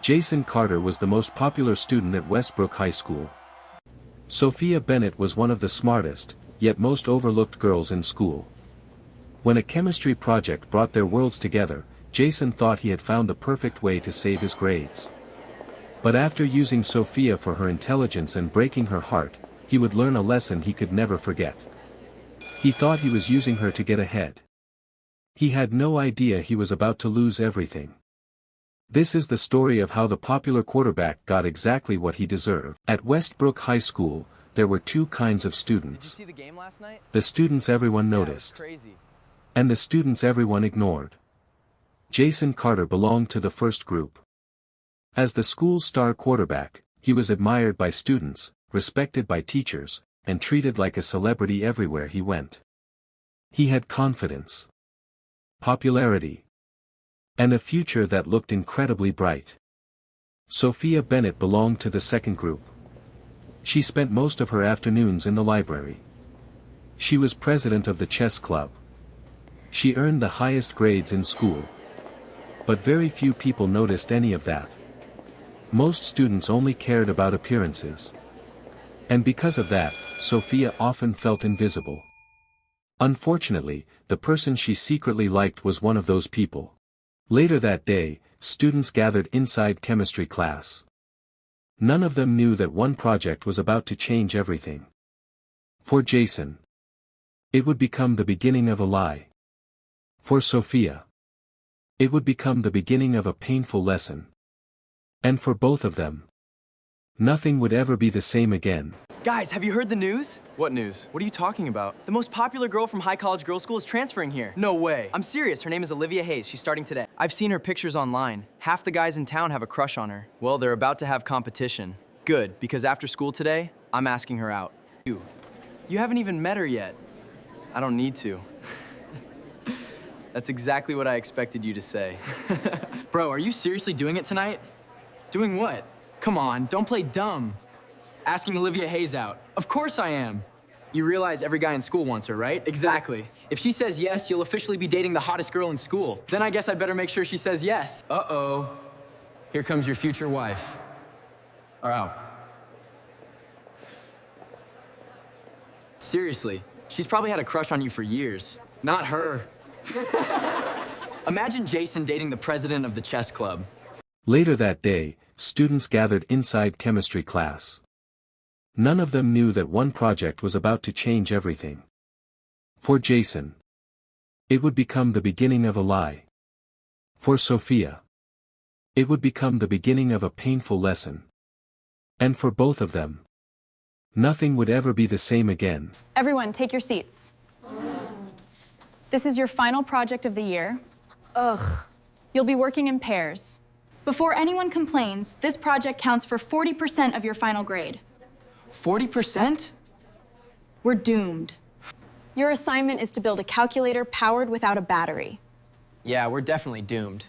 Jason Carter was the most popular student at Westbrook High School. Sophia Bennett was one of the smartest, yet most overlooked girls in school. When a chemistry project brought their worlds together, Jason thought he had found the perfect way to save his grades. But after using Sophia for her intelligence and breaking her heart, he would learn a lesson he could never forget. He thought he was using her to get ahead. He had no idea he was about to lose everything. This is the story of how the popular quarterback got exactly what he deserved. At Westbrook High School, there were two kinds of students. Did you see the game last night? The students everyone noticed. Yeah, it was crazy. And the students everyone ignored. Jason Carter belonged to the first group. As the school's star quarterback, he was admired by students, respected by teachers, and treated like a celebrity everywhere he went. He had confidence, popularity, and a future that looked incredibly bright. Sophia Bennett belonged to the second group. She spent most of her afternoons in the library. She was president of the chess club. She earned the highest grades in school. But very few people noticed any of that. Most students only cared about appearances. And because of that, Sophia often felt invisible. Unfortunately, the person she secretly liked was one of those people. Later that day, students gathered inside chemistry class. None of them knew that one project was about to change everything. For Jason, it would become the beginning of a lie. For Sophia, it would become the beginning of a painful lesson. And for both of them, nothing would ever be the same again. Guys, have you heard the news? What news? What are you talking about? The most popular girl from High College Girls School is transferring here. No way. I'm serious. Her name is Olivia Hayes. She's starting today. I've seen her pictures online. Half the guys in town have a crush on her. Well, they're about to have competition. Good, because after school today, I'm asking her out. You haven't even met her yet. I don't need to. That's exactly what I expected you to say. Bro, are you seriously doing it tonight? Doing what? Come on, don't play dumb. Asking Olivia Hayes out. Of course I am. You realize every guy in school wants her, right? Exactly. If she says yes, you'll officially be dating the hottest girl in school. Then I guess I'd better make sure she says yes. Uh-oh. Here comes your future wife. Or out. Seriously, she's probably had a crush on you for years. Not her. Imagine Jason dating the president of the chess club. Later that day, students gathered inside chemistry class. None of them knew that one project was about to change everything. For Jason, it would become the beginning of a lie. For Sophia, it would become the beginning of a painful lesson. And for both of them, nothing would ever be the same again. Everyone, take your seats. This is your final project of the year. Ugh. You'll be working in pairs. Before anyone complains, this project counts for 40% of your final grade. 40%? We're doomed. Your assignment is to build a calculator powered without a battery. Yeah, we're definitely doomed.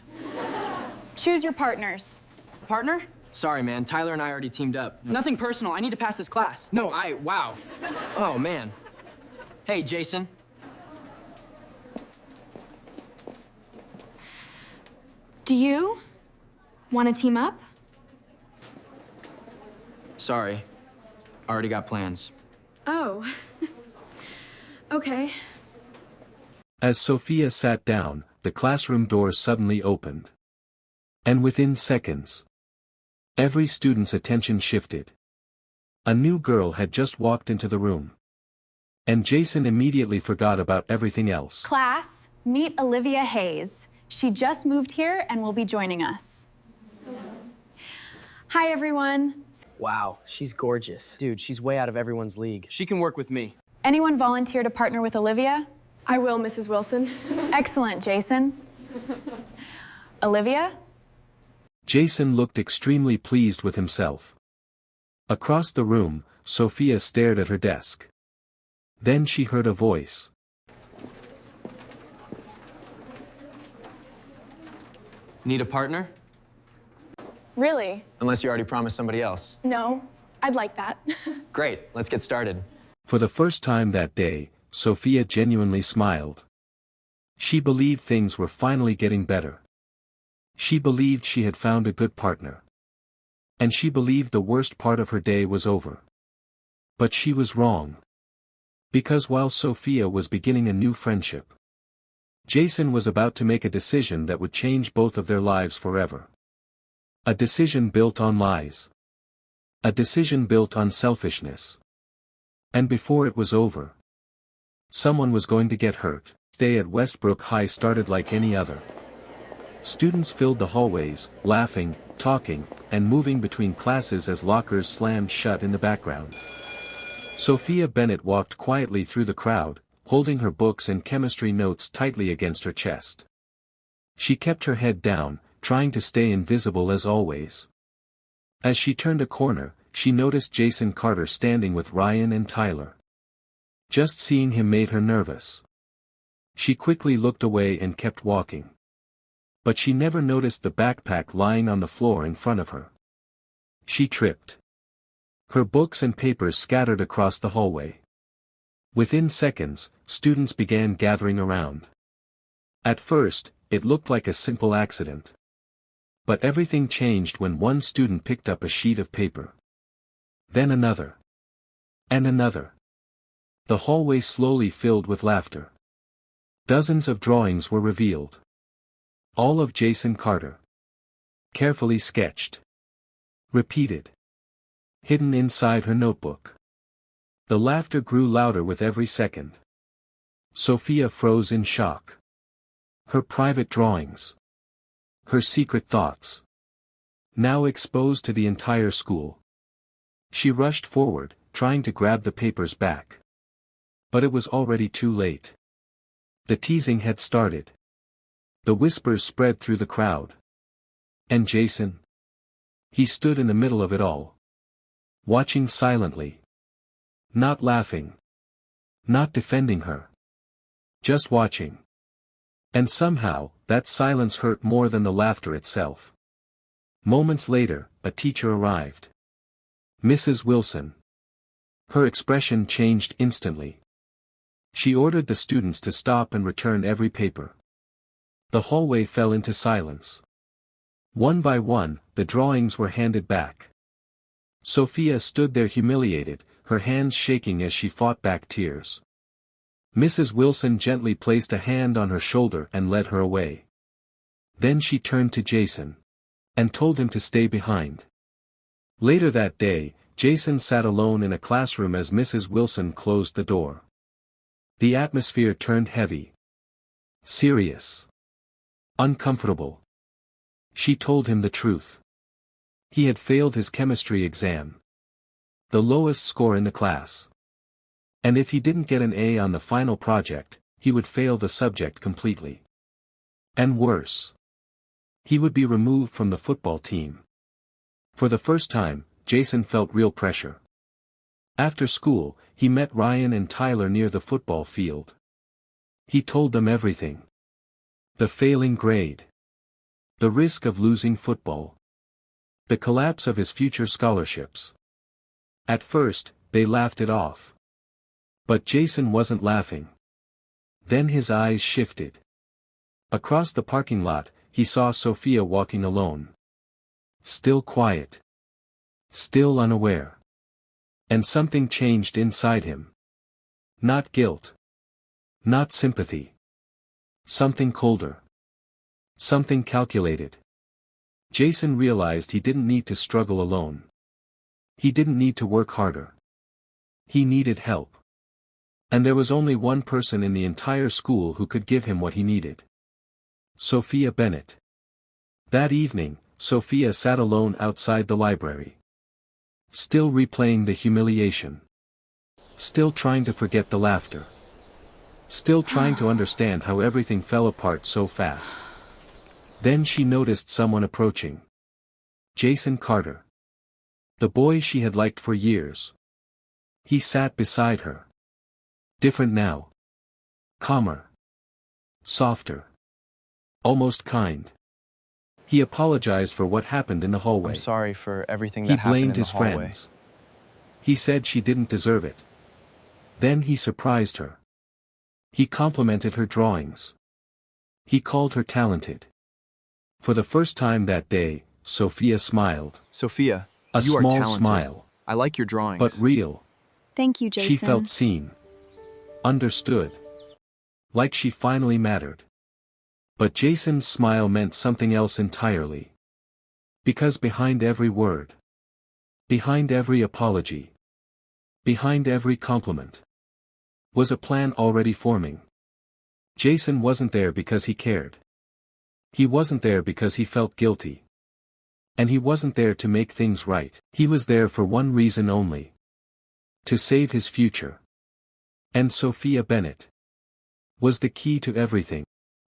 Choose your partners. Partner? Sorry, man. Tyler and I already teamed up. Nothing personal. I need to pass this class. No, wow. Oh, man. Hey, Jason. Do you want to team up? Sorry. Already got plans. Oh. Okay. As Sophia sat down, the classroom doors suddenly opened. And within seconds, every student's attention shifted. A new girl had just walked into the room. And Jason immediately forgot about everything else. Class, meet Olivia Hayes. She just moved here and will be joining us. Hi, everyone. Wow, she's gorgeous. Dude, she's way out of everyone's league. She can work with me. Anyone volunteer to partner with Olivia? I will, Mrs. Wilson. Excellent, Jason. Olivia? Jason looked extremely pleased with himself. Across the room, Sophia stared at her desk. Then she heard a voice. Need a partner? Really? Unless you already promised somebody else. No, I'd like that. Great, let's get started. For the first time that day, Sophia genuinely smiled. She believed things were finally getting better. She believed she had found a good partner. And she believed the worst part of her day was over. But she was wrong. Because while Sophia was beginning a new friendship, Jason was about to make a decision that would change both of their lives forever. A decision built on lies. A decision built on selfishness. And before it was over, someone was going to get hurt. Stay at Westbrook High started like any other. Students filled the hallways, laughing, talking, and moving between classes as lockers slammed shut in the background. Sophia Bennett walked quietly through the crowd, holding her books and chemistry notes tightly against her chest. She kept her head down, trying to stay invisible as always. As she turned a corner, she noticed Jason Carter standing with Ryan and Tyler. Just seeing him made her nervous. She quickly looked away and kept walking. But she never noticed the backpack lying on the floor in front of her. She tripped. Her books and papers scattered across the hallway. Within seconds, students began gathering around. At first, it looked like a simple accident. But everything changed when one student picked up a sheet of paper. Then another. And another. The hallway slowly filled with laughter. Dozens of drawings were revealed. All of Jason Carter. Carefully sketched. Repeated. Hidden inside her notebook. The laughter grew louder with every second. Sophia froze in shock. Her private drawings. Her secret thoughts. Now exposed to the entire school. She rushed forward, trying to grab the papers back. But it was already too late. The teasing had started. The whispers spread through the crowd. And Jason? He stood in the middle of it all. Watching silently. Not laughing. Not defending her. Just watching. And somehow, that silence hurt more than the laughter itself. Moments later, a teacher arrived. Mrs. Wilson. Her expression changed instantly. She ordered the students to stop and return every paper. The hallway fell into silence. One by one, the drawings were handed back. Sophia stood there humiliated, her hands shaking as she fought back tears. Mrs. Wilson gently placed a hand on her shoulder and led her away. Then she turned to Jason. And told him to stay behind. Later that day, Jason sat alone in a classroom as Mrs. Wilson closed the door. The atmosphere turned heavy. Serious. Uncomfortable. She told him the truth. He had failed his chemistry exam. The lowest score in the class. And if he didn't get an A on the final project, he would fail the subject completely. And worse. He would be removed from the football team. For the first time, Jason felt real pressure. After school, he met Ryan and Tyler near the football field. He told them everything. The failing grade. The risk of losing football. The collapse of his future scholarships. At first, they laughed it off. But Jason wasn't laughing. Then his eyes shifted. Across the parking lot, he saw Sophia walking alone. Still quiet. Still unaware. And something changed inside him. Not guilt. Not sympathy. Something colder. Something calculated. Jason realized he didn't need to struggle alone. He didn't need to work harder. He needed help. And there was only one person in the entire school who could give him what he needed. Sophia Bennett. That evening, Sophia sat alone outside the library. Still replaying the humiliation. Still trying to forget the laughter. Still trying to understand how everything fell apart so fast. Then she noticed someone approaching. Jason Carter. The boy she had liked for years. He sat beside her. Different now. Calmer. Softer. Almost kind. He apologized for what happened in the hallway. I'm sorry for everything He that happened in blamed the his hallway. friends. He said she didn't deserve it. Then he surprised her. He complimented her drawings. He called her talented. For the first time that day, Sophia smiled. Sophia, A you are small talented. smile. I like your drawings. But real. Thank you, Jason. She felt seen. Understood. Like she finally mattered. But Jason's smile meant something else entirely. Because behind every word, behind every apology, behind every compliment, was a plan already forming. Jason wasn't there because he cared. He wasn't there because he felt guilty. And he wasn't there to make things right. He was there for one reason only. To save his future. And Sophia Bennett was the key to everything.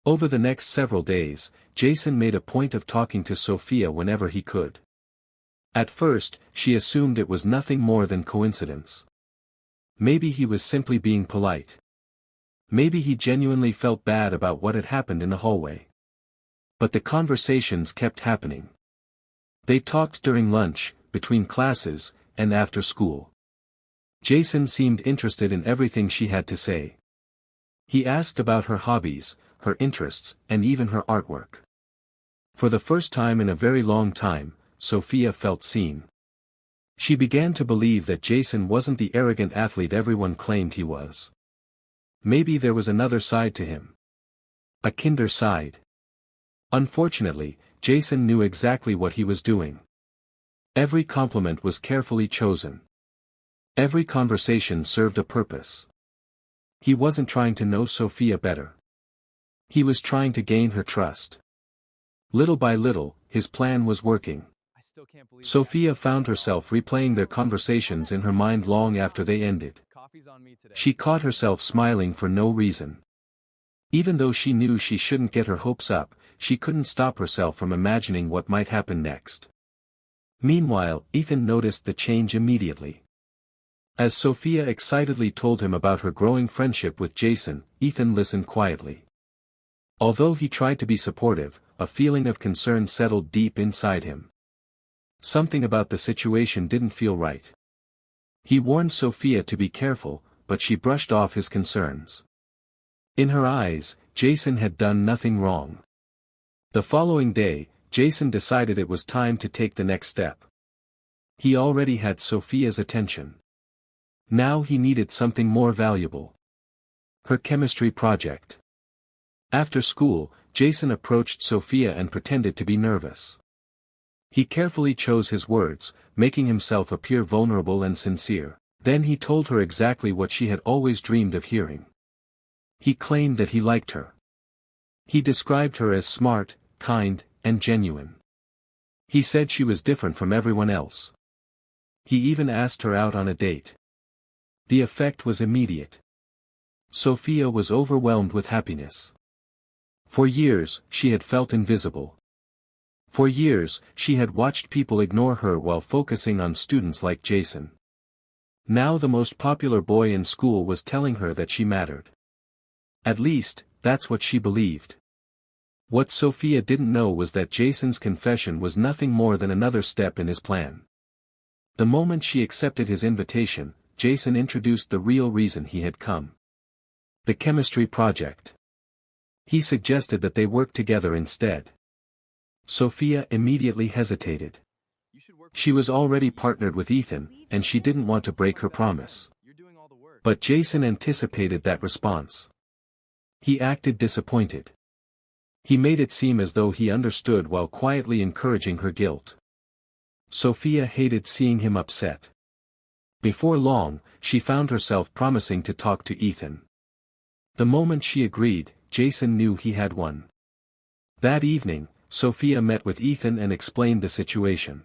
Over the next several days, Jason made a point of talking to Sophia whenever he could. At first, she assumed it was nothing more than coincidence. Maybe he was simply being polite. Maybe he genuinely felt bad about what had happened in the hallway. But the conversations kept happening. They talked during lunch, between classes, and after school. Jason seemed interested in everything she had to say. He asked about her hobbies, her interests, and even her artwork. For the first time in a very long time, Sophia felt seen. She began to believe that Jason wasn't the arrogant athlete everyone claimed he was. Maybe there was another side to him. A kinder side. Unfortunately, Jason knew exactly what he was doing. Every compliment was carefully chosen. Every conversation served a purpose. He wasn't trying to know Sophia better. He was trying to gain her trust. Little by little, his plan was working. Sophia found herself replaying their conversations in her mind long after they ended. She caught herself smiling for no reason. Even though she knew she shouldn't get her hopes up, she couldn't stop herself from imagining what might happen next. Meanwhile, Ethan noticed the change immediately. As Sophia excitedly told him about her growing friendship with Jason, Ethan listened quietly. Although he tried to be supportive, a feeling of concern settled deep inside him. Something about the situation didn't feel right. He warned Sophia to be careful, but she brushed off his concerns. In her eyes, Jason had done nothing wrong. The following day, Jason decided it was time to take the next step. He already had Sophia's attention. Now he needed something more valuable. Her chemistry project. After school, Jason approached Sophia and pretended to be nervous. He carefully chose his words, making himself appear vulnerable and sincere. Then he told her exactly what she had always dreamed of hearing. He claimed that he liked her. He described her as smart, kind, and genuine. He said she was different from everyone else. He even asked her out on a date. The effect was immediate. Sophia was overwhelmed with happiness. For years, she had felt invisible. For years, she had watched people ignore her while focusing on students like Jason. Now the most popular boy in school was telling her that she mattered. At least, that's what she believed. What Sophia didn't know was that Jason's confession was nothing more than another step in his plan. The moment she accepted his invitation, Jason introduced the real reason he had come. The chemistry project. He suggested that they work together instead. Sophia immediately hesitated. She was already partnered with Ethan, and she didn't want to break her promise. But Jason anticipated that response. He acted disappointed. He made it seem as though he understood while quietly encouraging her guilt. Sophia hated seeing him upset. Before long, she found herself promising to talk to Ethan. The moment she agreed, Jason knew he had won. That evening, Sophia met with Ethan and explained the situation.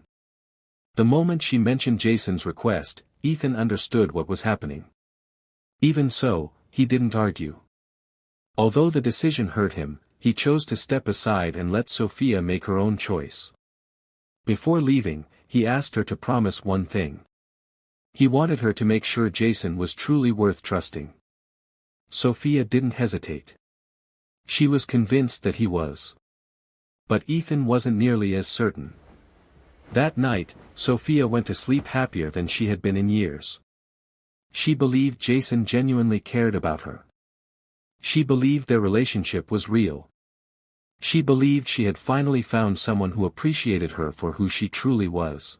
The moment she mentioned Jason's request, Ethan understood what was happening. Even so, he didn't argue. Although the decision hurt him, he chose to step aside and let Sophia make her own choice. Before leaving, he asked her to promise one thing. He wanted her to make sure Jason was truly worth trusting. Sophia didn't hesitate. She was convinced that he was. But Ethan wasn't nearly as certain. That night, Sophia went to sleep happier than she had been in years. She believed Jason genuinely cared about her. She believed their relationship was real. She believed she had finally found someone who appreciated her for who she truly was.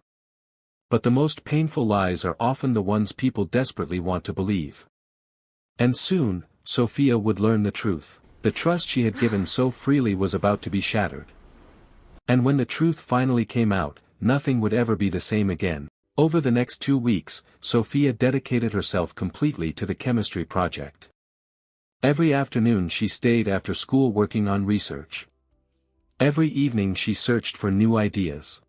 But the most painful lies are often the ones people desperately want to believe. And soon, Sophia would learn the truth. The trust she had given so freely was about to be shattered. And when the truth finally came out, nothing would ever be the same again. Over the next 2 weeks, Sophia dedicated herself completely to the chemistry project. Every afternoon she stayed after school working on research. Every evening she searched for new ideas.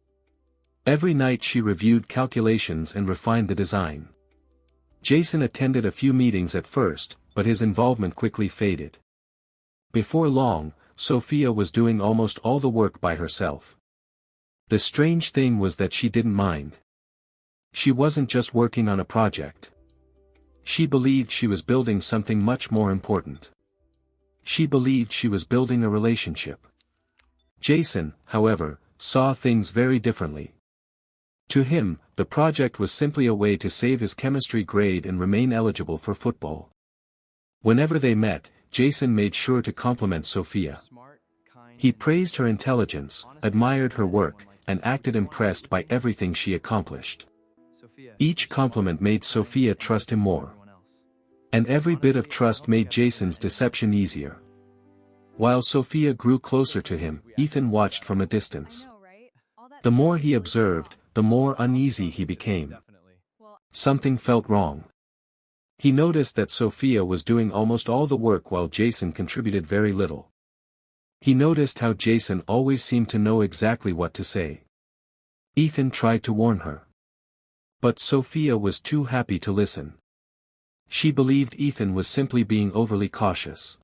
Every night she reviewed calculations and refined the design. Jason attended a few meetings at first, but his involvement quickly faded. Before long, Sophia was doing almost all the work by herself. The strange thing was that she didn't mind. She wasn't just working on a project. She believed she was building something much more important. She believed she was building a relationship. Jason, however, saw things very differently. To him, the project was simply a way to save his chemistry grade and remain eligible for football. Whenever they met, Jason made sure to compliment Sophia. He praised her intelligence, admired her work, and acted impressed by everything she accomplished. Each compliment made Sophia trust him more. And every bit of trust made Jason's deception easier. While Sophia grew closer to him, Ethan watched from a distance. The more he observed, the more uneasy he became. Something felt wrong. He noticed that Sophia was doing almost all the work while Jason contributed very little. He noticed how Jason always seemed to know exactly what to say. Ethan tried to warn her. But Sophia was too happy to listen. She believed Ethan was simply being overly cautious.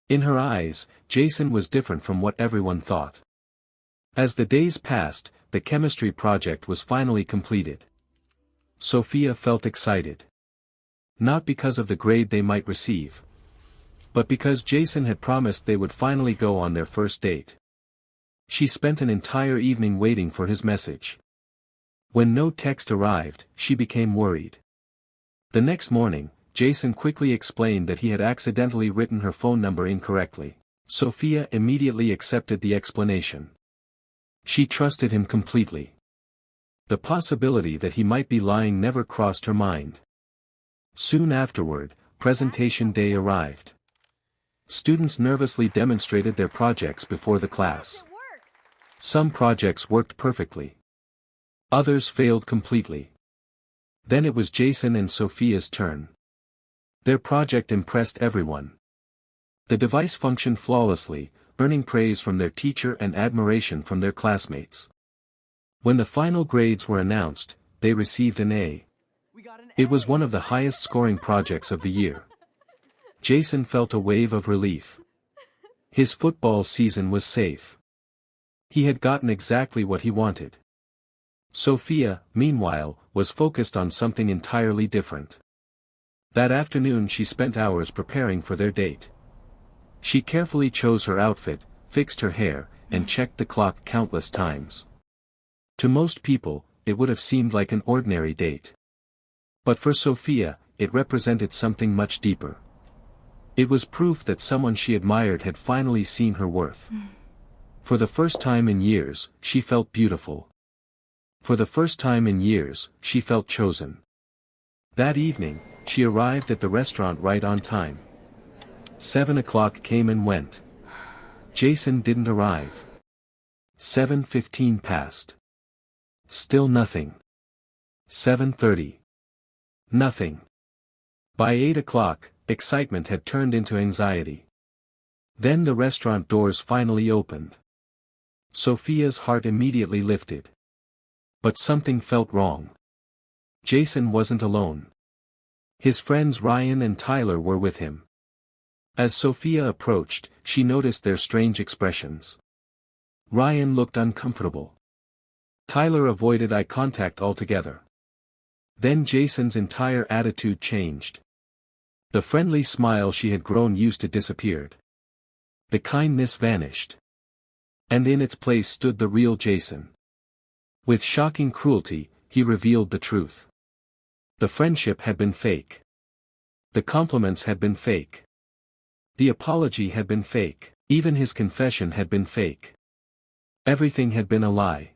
In her eyes, Jason was different from what everyone thought. As the days passed, the chemistry project was finally completed. Sophia felt excited. Not because of the grade they might receive, but because Jason had promised they would finally go on their first date. She spent an entire evening waiting for his message. When no text arrived, she became worried. The next morning, Jason quickly explained that he had accidentally written her phone number incorrectly. Sophia immediately accepted the explanation. She trusted him completely. The possibility that he might be lying never crossed her mind. Soon afterward, presentation day arrived. Students nervously demonstrated their projects before the class. Some projects worked perfectly. Others failed completely. Then it was Jason and Sophia's turn. Their project impressed everyone. The device functioned flawlessly, earning praise from their teacher and admiration from their classmates. When the final grades were announced, they received an A. It was one of the highest scoring projects of the year. Jason felt a wave of relief. His football season was safe. He had gotten exactly what he wanted. Sophia, meanwhile, was focused on something entirely different. That afternoon she spent hours preparing for their date. She carefully chose her outfit, fixed her hair, and checked the clock countless times. To most people, it would have seemed like an ordinary date. But for Sophia, it represented something much deeper. It was proof that someone she admired had finally seen her worth. For the first time in years, she felt beautiful. For the first time in years, she felt chosen. That evening, she arrived at the restaurant right on time. 7 o'clock came and went. Jason didn't arrive. 7:15 passed. Still nothing. 7:30. Nothing. By 8 o'clock, excitement had turned into anxiety. Then the restaurant doors finally opened. Sophia's heart immediately lifted. But something felt wrong. Jason wasn't alone. His friends Ryan and Tyler were with him. As Sophia approached, she noticed their strange expressions. Ryan looked uncomfortable. Tyler avoided eye contact altogether. Then Jason's entire attitude changed. The friendly smile she had grown used to disappeared. The kindness vanished. And in its place stood the real Jason. With shocking cruelty, he revealed the truth. The friendship had been fake. The compliments had been fake. The apology had been fake. Even his confession had been fake. Everything had been a lie.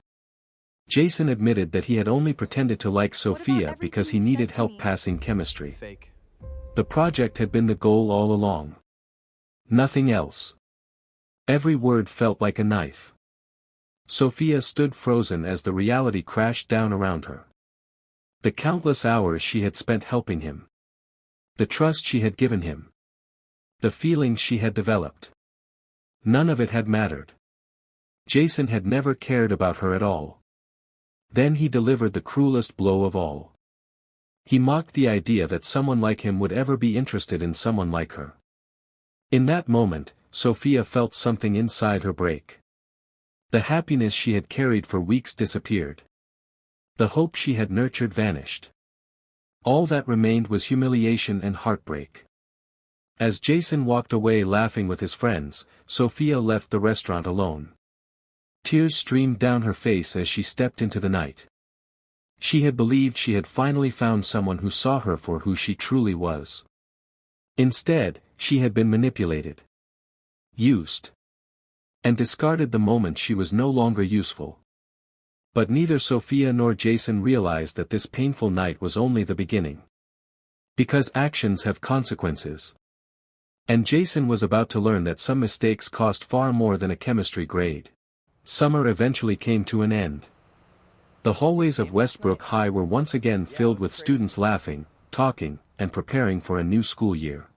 Jason admitted that he had only pretended to like Sophia because he needed help passing chemistry. Fake. The project had been the goal all along. Nothing else. Every word felt like a knife. Sophia stood frozen as the reality crashed down around her. The countless hours she had spent helping him. The trust she had given him. The feelings she had developed. None of it had mattered. Jason had never cared about her at all. Then he delivered the cruelest blow of all. He mocked the idea that someone like him would ever be interested in someone like her. In that moment, Sophia felt something inside her break. The happiness she had carried for weeks disappeared. The hope she had nurtured vanished. All that remained was humiliation and heartbreak. As Jason walked away laughing with his friends, Sophia left the restaurant alone. Tears streamed down her face as she stepped into the night. She had believed she had finally found someone who saw her for who she truly was. Instead, she had been manipulated, used, and discarded the moment she was no longer useful. But neither Sophia nor Jason realized that this painful night was only the beginning. Because actions have consequences. And Jason was about to learn that some mistakes cost far more than a chemistry grade. Summer eventually came to an end. The hallways of Westbrook High were once again filled with students laughing, talking, and preparing for a new school year.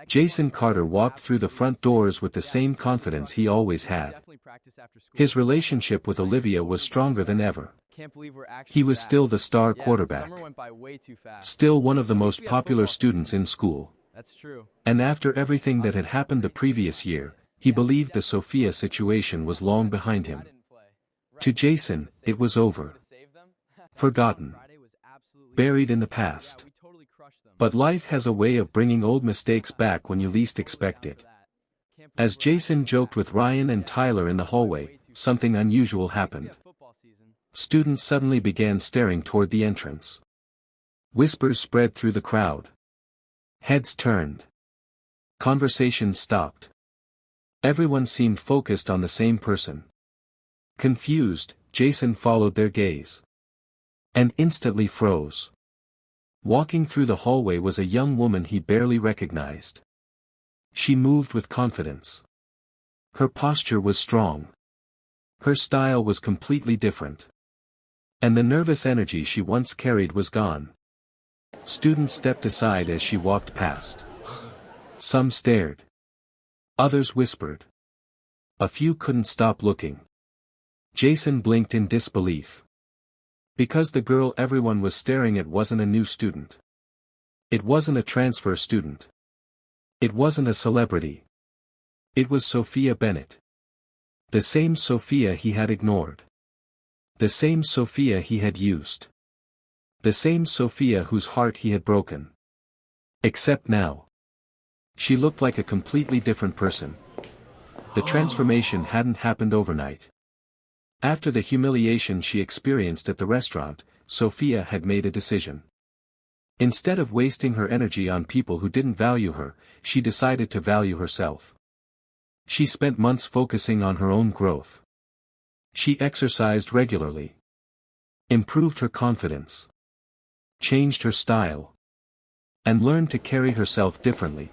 Jason Carter walked through the front doors with the same confidence he always had. His relationship with Olivia was stronger than ever. He was still the star quarterback. Still one of the most popular students in school. And after everything that had happened the previous year, he believed the Sophia situation was long behind him. To Jason, it was over. Forgotten. Buried in the past. But life has a way of bringing old mistakes back when you least expect it. As Jason joked with Ryan and Tyler in the hallway, something unusual happened. Students suddenly began staring toward the entrance. Whispers spread through the crowd. Heads turned. Conversations stopped. Everyone seemed focused on the same person. Confused, Jason followed their gaze. And instantly froze. Walking through the hallway was a young woman he barely recognized. She moved with confidence. Her posture was strong. Her style was completely different. And the nervous energy she once carried was gone. Students stepped aside as she walked past. Some stared. Others whispered. A few couldn't stop looking. Jason blinked in disbelief. Because the girl everyone was staring at wasn't a new student. It wasn't a transfer student. It wasn't a celebrity. It was Sophia Bennett. The same Sophia he had ignored. The same Sophia he had used. The same Sophia whose heart he had broken. Except now. She looked like a completely different person. The transformation hadn't happened overnight. After the humiliation she experienced at the restaurant, Sophia had made a decision. Instead of wasting her energy on people who didn't value her, she decided to value herself. She spent months focusing on her own growth. She exercised regularly. Improved her confidence. Changed her style. And learned to carry herself differently.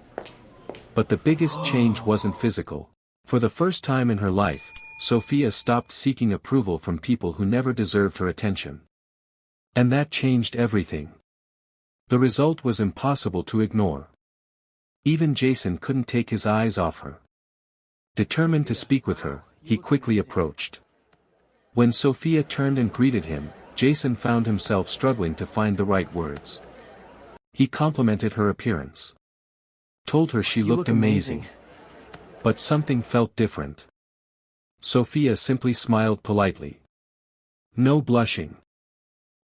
But the biggest change wasn't physical. For the first time in her life, Sophia stopped seeking approval from people who never deserved her attention. And that changed everything. The result was impossible to ignore. Even Jason couldn't take his eyes off her. Determined to speak with her, he quickly approached. When Sophia turned and greeted him, Jason found himself struggling to find the right words. He complimented her appearance. Told her she looked amazing. But something felt different. Sophia simply smiled politely. No blushing.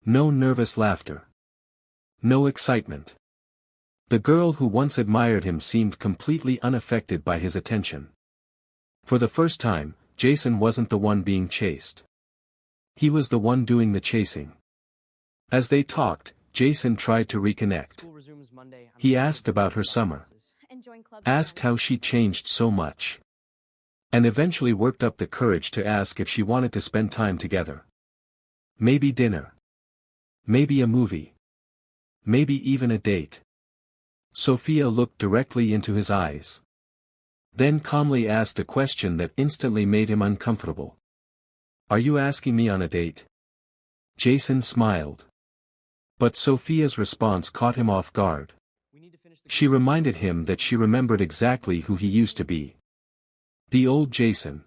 No nervous laughter. No excitement. The girl who once admired him seemed completely unaffected by his attention. For the first time, Jason wasn't the one being chased. He was the one doing the chasing. As they talked, Jason tried to reconnect. He asked about her summer. Asked how she changed so much. And eventually worked up the courage to ask if she wanted to spend time together. Maybe dinner. Maybe a movie. Maybe even a date. Sophia looked directly into his eyes. Then calmly asked a question that instantly made him uncomfortable. "Are you asking me on a date?" Jason smiled. But Sophia's response caught him off guard. She reminded him that she remembered exactly who he used to be. The old Jason.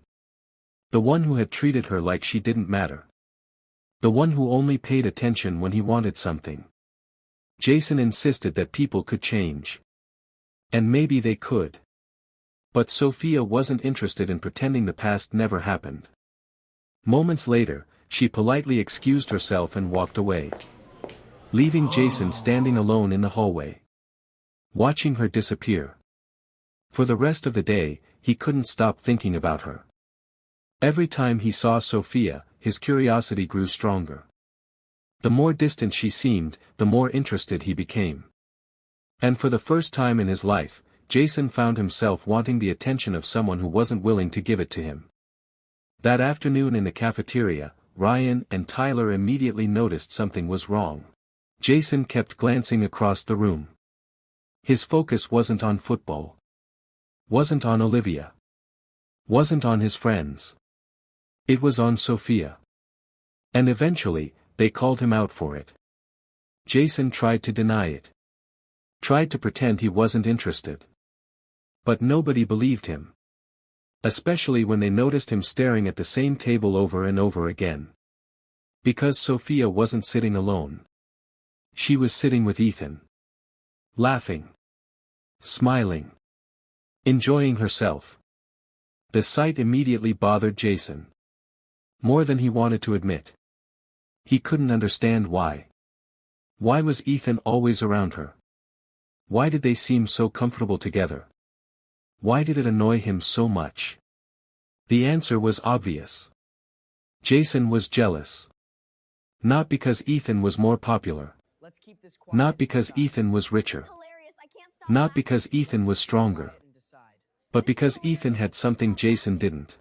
The one who had treated her like she didn't matter. The one who only paid attention when he wanted something. Jason insisted that people could change. And maybe they could. But Sophia wasn't interested in pretending the past never happened. Moments later, she politely excused herself and walked away. Leaving Jason standing alone in the hallway. Watching her disappear. For the rest of the day, he couldn't stop thinking about her. Every time he saw Sophia, his curiosity grew stronger. The more distant she seemed, the more interested he became. And for the first time in his life, Jason found himself wanting the attention of someone who wasn't willing to give it to him. That afternoon in the cafeteria, Ryan and Tyler immediately noticed something was wrong. Jason kept glancing across the room. His focus wasn't on football. Wasn't on Olivia. Wasn't on his friends. It was on Sophia. And eventually, they called him out for it. Jason tried to deny it. Tried to pretend he wasn't interested. But nobody believed him. Especially when they noticed him staring at the same table over and over again. Because Sophia wasn't sitting alone. She was sitting with Ethan. Laughing. Smiling. Enjoying herself. The sight immediately bothered Jason. More than he wanted to admit. He couldn't understand why. Why was Ethan always around her? Why did they seem so comfortable together? Why did it annoy him so much? The answer was obvious. Jason was jealous. Not because Ethan was more popular. Not because Ethan was richer. Not because Ethan was stronger. But because Ethan had something Jason didn't.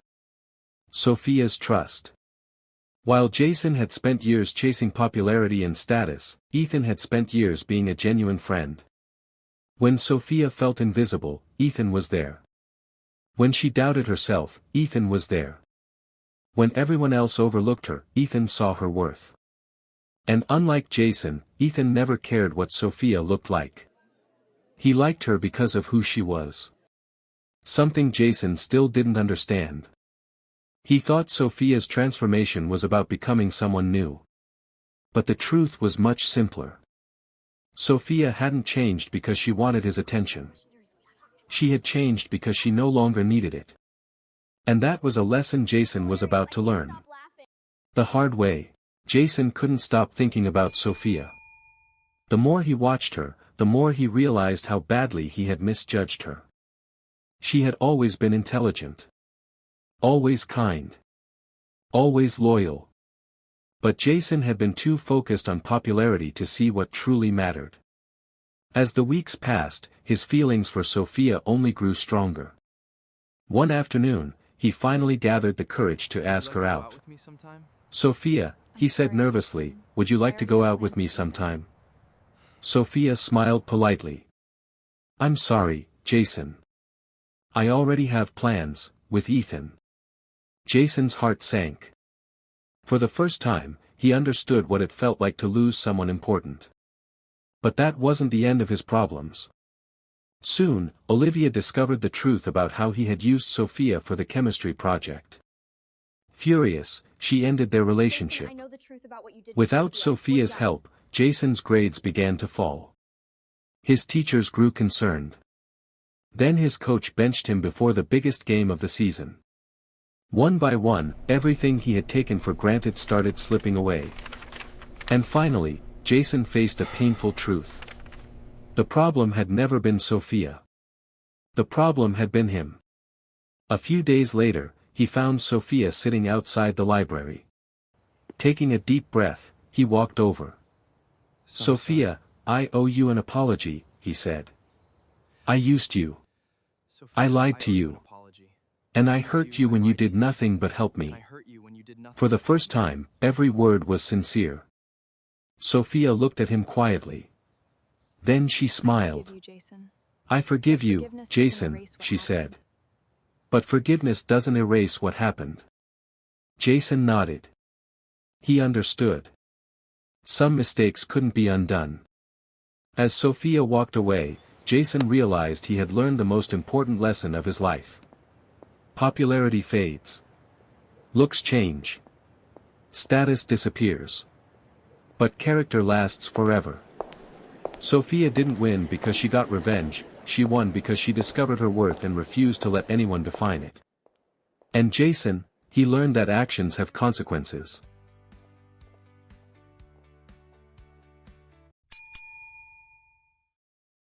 Sophia's trust. While Jason had spent years chasing popularity and status, Ethan had spent years being a genuine friend. When Sophia felt invisible, Ethan was there. When she doubted herself, Ethan was there. When everyone else overlooked her, Ethan saw her worth. And unlike Jason, Ethan never cared what Sophia looked like. He liked her because of who she was. Something Jason still didn't understand. He thought Sophia's transformation was about becoming someone new. But the truth was much simpler. Sophia hadn't changed because she wanted his attention. She had changed because she no longer needed it. And that was a lesson Jason was about to learn. The hard way. Jason couldn't stop thinking about Sophia. The more he watched her, the more he realized how badly he had misjudged her. She had always been intelligent. Always kind. Always loyal. But Jason had been too focused on popularity to see what truly mattered. As the weeks passed, his feelings for Sophia only grew stronger. One afternoon, he finally gathered the courage to ask her out. "Sophia," he said nervously, "would you like to go out with me sometime?" Sophia smiled politely. "I'm sorry, Jason. I already have plans, with Ethan." Jason's heart sank. For the first time, he understood what it felt like to lose someone important. But that wasn't the end of his problems. Soon, Olivia discovered the truth about how he had used Sophia for the chemistry project. Furious, she ended their relationship. Without Sophia's help, Jason's grades began to fall. His teachers grew concerned. Then his coach benched him before the biggest game of the season. One by one, everything he had taken for granted started slipping away. And finally, Jason faced a painful truth. The problem had never been Sophia. The problem had been him. A few days later, he found Sophia sitting outside the library. Taking a deep breath, he walked over. "Sophia, I owe you an apology," he said. "I used you. I lied to you. And I hurt you when you did nothing but help me. I hurt you when you did nothing. For the first time, every word was sincere. Sophia looked at him quietly. Then she smiled. I forgive you, Jason, she said. But forgiveness doesn't erase what happened. Jason nodded. He understood. Some mistakes couldn't be undone. As Sophia walked away, Jason realized he had learned the most important lesson of his life. Popularity fades. Looks change. Status disappears. But character lasts forever. Sophia didn't win because she got revenge, she won because she discovered her worth and refused to let anyone define it. And Jason, he learned that actions have consequences.